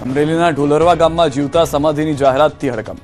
અમરેલીના ઢોલરવા ગામમાં જીવતા સમાધિની જાહેરાતથી હડકંપ.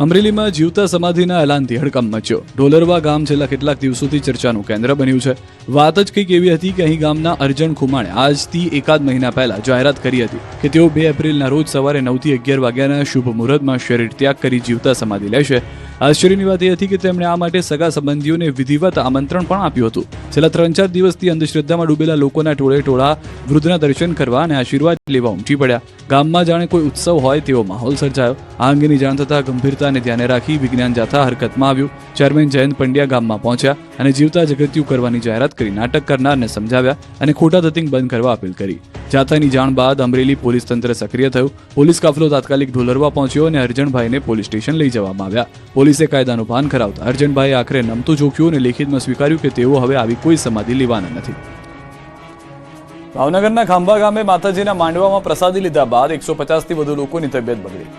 અમરેલીમાં જીવતા સમાધિના એલાનથી હડકંપ મચ્યો. ઢોલરવા ગામ છેલ્લા કેટલાક દિવસોથી ચર્ચાનું કેન્દ્ર બન્યું છે. વાત જ કંઈક એવી હતી કે અહીં ગામના અર્જણ ખુમાણે આજથી એકાદ મહિના પહેલા જાહેરાત કરી હતી કે તેઓ 2 એપ્રિલના રોજ સવારે 9 થી 11 વાગ્યાના શુભ મુહૂર્તમાં શરીર ત્યાગ કરી જીવતા સમાધિ લેશે. આશ્ચર્યની વાત એ હતી કે તેમણે આ માટે સગા સંબંધીઓને વિધિવત આમંત્રણ પણ આપ્યું હતું. છેલ્લા 3-4 દિવસથી અંધશ્રદ્ધામાં ડૂબેલા લોકોના ટોળા વૃદ્ધના દર્શન કરવા અને આશીર્વાદ લેવા ઉમટી પડ્યા. ગામમાં જાણે કોઈ ઉત્સવ હોય તેવો માહોલ સર્જાયો. આ અંગેની જાણ થતાં ગંભીરતાને ધ્યાને રાખી વિજ્ઞાન જાથા હરકતમાં આવ્યું. ચેરમેન જયંત પંડ્યા ગામમાં પહોંચ્યા અને જીવતા જગત્યું કરવાની જાહેરાત કરી નાટક કરનારને સમજાવ્યા અને ખોટા ધતિંગ બંધ કરવા અપીલ કરી. જાથાની જાણ બાદ અમરેલી પોલીસ તંત્ર સક્રિય થયું. પોલીસ કાફલો તાત્કાલિક ઢોલરવા પહોંચ્યો અને અર્જણભાઈને પોલીસ સ્ટેશન લઈ જવામાં આવ્યા. પોલીસે કાયદાનું ભાન કરાવતા અર્જણભાઈએ આખરે નમતું જોખ્યું અને લેખિતમાં સ્વીકાર્યું કે તેઓ હવે આવી કોઈ સમાધિ લેવાના નથી. ભાવનગરના ખાંભા ગામે માતાજીના માંડવામાં પ્રસાદી લીધા બાદ 150થી વધુ લોકોની તબિયત બગડી.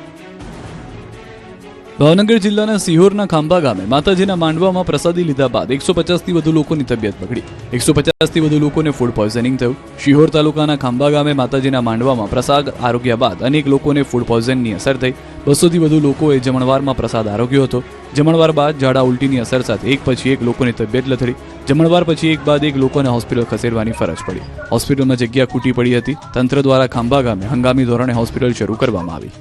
ભાવનગર જિલ્લાના સિહોરના ખાંભા ગામે માતાજીના માંડવામાં પ્રસાદી લીધા બાદ 150થી વધુ લોકોની તબિયત બગડી. 150થી વધુ લોકોને ફૂડ પોઈઝનિંગ થયું. શિહોર તાલુકાના ખાંભા ગામે માતાજીના માંડવામાં પ્રસાદ આરોગ્યા બાદ અનેક લોકોને ફૂડ પોઈઝનની અસર થઈ. 200થી વધુ લોકોએ જમણવારમાં પ્રસાદ આરોગ્યો હતો. જમણવાર બાદ ઝાડા ઉલટીની અસર સાથે એક પછી એક લોકોની તબિયત લથડી. જમણવાર પછી એક બાદ એક લોકોને હોસ્પિટલ ખસેડવાની ફરજ પડી. હોસ્પિટલમાં જગ્યા ખૂટી પડી હતી. તંત્ર દ્વારા ખાંભા ગામે હંગામી ધોરણે હોસ્પિટલ શરૂ કરવામાં આવી.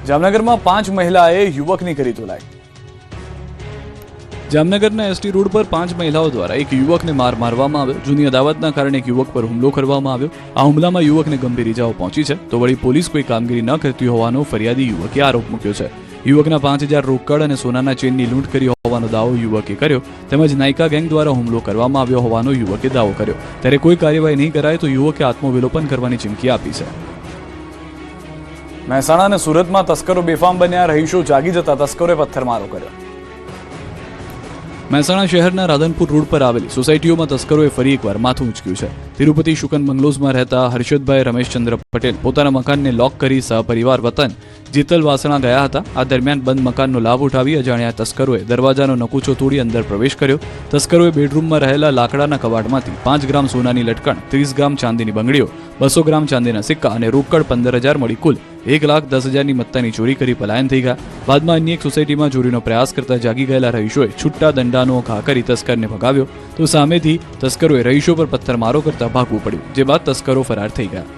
જામનગરમાં 5 મહિલાએ યુવકની કરી ધોલાઈ. જામનગરના એસટી રોડ પર 5 મહિલાઓ દ્વારા એક યુવકને મારવામાં આવ્યો. જૂની અદાવતના કારણે એક યુવક પર હુમલો કરવામાં આવ્યો. આ હુમલામાં યુવકને ગંભીર ઇજાઓ પહોંચી છે. તો વળી પોલીસ કોઈ કામગીરી ન કરતી હોવાનો ફરિયાદી યુવકે આરોપ મૂક્યો છે. યુવકના 5000 રોકડ અને સોનાના ચેનની લૂંટ કરી હોવાનો દાવો યુવકે કર્યો. તેમજ નાયકા ગેંગ દ્વારા હુમલો કરવામાં આવ્યો હોવાનો યુવકે દાવો કર્યો. ત્યારે કોઈ કાર્યવાહી નહીં કરાય તો યુવકે આત્મવિલોપન કરવાની ચીમકી આપી છે. મહેસાણા અને સુરતમાં તસ્કરો બેફામ બન્યા. રહીશો જાગી જતા તસ્કરોએ પથ્થરમારો કર્યો. મહેસાણા શહેરના રાધનપુર રોડ પર આવેલી સોસાયટીઓમાં તસ્કરોએ ફરી એકવાર માથું ઉંચક્યું છે. તિરુપતિ શુકન બંગલોઝમાં રહેતા હર્ષદભાઈ રમેશચંદ્ર પટેલ પોતાના મકાનને લોક કરી સહપરિવાર વતન જેતલ વાસણા ગયા હતા. આ દરમિયાન બંધ મકાનનો લાભ ઉઠાવી અજાણ્યા તસ્કરોએ દરવાજાનો નકુચો તોડી અંદર પ્રવેશ કર્યો. તસ્કરોએ બેડરૂમમાં રહેલા લાકડાના કબાટમાંથી 5 ગ્રામ સોનાની લટકણ, 30 ગ્રામ ચાંદીની બંગડીઓ, 200 ગ્રામ ચાંદીના સિક્કા અને રોકડ 15,000 મળી કુલ 1,10,000ની મત્તાની ચોરી કરી પલાયન થઈ ગયા. બાદમાં અન્ય એક સોસાયટીમાં ચોરીનો પ્રયાસ કરતા જાગી ગયેલા રહીશોએ છૂટા દંડાનો ઘા કરી તસ્કરને ભગાવ્યો. તો સામેથી તસ્કરોએ રહીશો પર પથ્થરમારો કરતા ભાગવું પડ્યું. જે બાદ તસ્કરો ફરાર થઈ ગયા.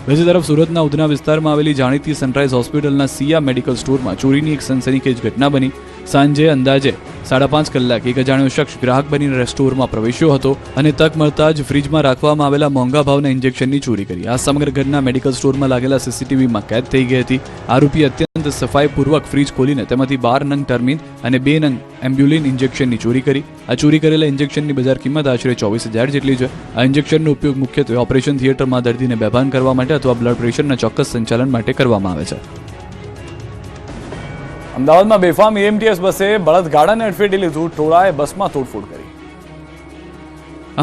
બીજી તરફ સુરતના ઉધના વિસ્તારમાં આવેલી જાણીતી સનરાઈઝ હોસ્પિટલના સિયા મેડિકલ સ્ટોરમાં ચોરીની એક સનસનીખેજ ઘટના બની. સાંજે અંદાજે 5:30 કલાકે એક અજાણ્યો શખ્સ ગ્રાહક બનીને સ્ટોરમાં પ્રવેશ્યો હતો અને તક મળતા જ ફ્રીજમાં રાખવામાં આવેલા મોંઘા ભાવના ઇન્જેક્શનની ચોરી કરી. આ સમગ્ર ઘટના મેડિકલ સ્ટોરમાં લાગેલા સીસીટીવીમાં કેદ થઈ ગઈ હતી. આરોપી અત્યંત સફાઈપૂર્વક ફ્રીજ ખોલીને તેમાંથી 12 નંગ ટર્મિન અને 2 નંગ એમ્બ્યુલિન ઇન્જેક્શનની ચોરી કરી. આ ચોરી કરેલા ઇન્જેક્શનની બજાર કિંમત આશરે 24,000 જેટલી છે. આ ઇન્જેક્શનનો ઉપયોગ મુખ્યત્વે ઓપરેશન થિયેટરમાં દર્દીને બેભાન કરવા માટે અથવા બ્લડ પ્રેશરના ચોક્કસ સંચાલન માટે કરવામાં આવે છે. અમદાવાદમાં બેફામ એએમટીએસ બસે બળદગાડાને અડફેટે લીધું. ટોળાએ બસમાં તોડફોડ કરી.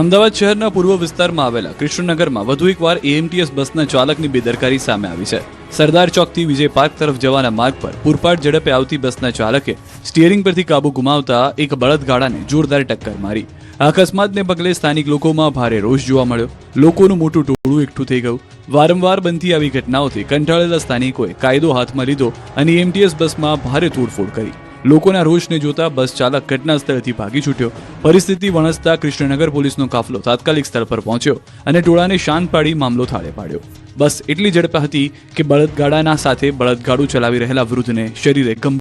અમદાવાદ શહેરના પૂર્વ વિસ્તારમાં આવેલા કૃષ્ણનગરમાં વધુ એકવાર એએમટીએસ બસના ચાલકની બેદરકારી સામે આવી છે. સરદાર ચોકથી વિજય પાર્ક તરફ જવાના માર્ગ પર પૂરપાટ ઝડપે આવતી બસના ચાલકે સ્ટીયરિંગ પરથી કાબુ ગુમાવતા એક બળદગાડાને જોરદાર ટક્કર મારી. આ અકસ્માતને પગલે સ્થાનિક લોકોમાં ભારે રોષ જોવા મળ્યો. લોકોનું મોટું ટોળું એકઠું થઈ ગયું. વારંવાર બનતી આવી ઘટનાઓથી કંટાળેલા સ્થાનિકોએ કાયદો હાથમાં લીધો અને એએમટીએસ બસમાં ભારે તોડફોડ કરી. લોકોના રોષને જોતા બસ ચાલક ઘટના સ્થળેથી ભાગી છૂટ્યો. પરિસ્થિતિ વણસતા કૃષ્ણનગર પોલીસનો કાફલો તાત્કાલિક સ્થળ પર પહોંચ્યો અને ટોળાને શાંત પાડી મામલો થાળે પાડ્યો. બસ એટલી ઝડપ હતી કે બળદગાડાના સાથે બળદગાડું ચલાવી રહેલા વૃદ્ધને શરીરે ગંભીર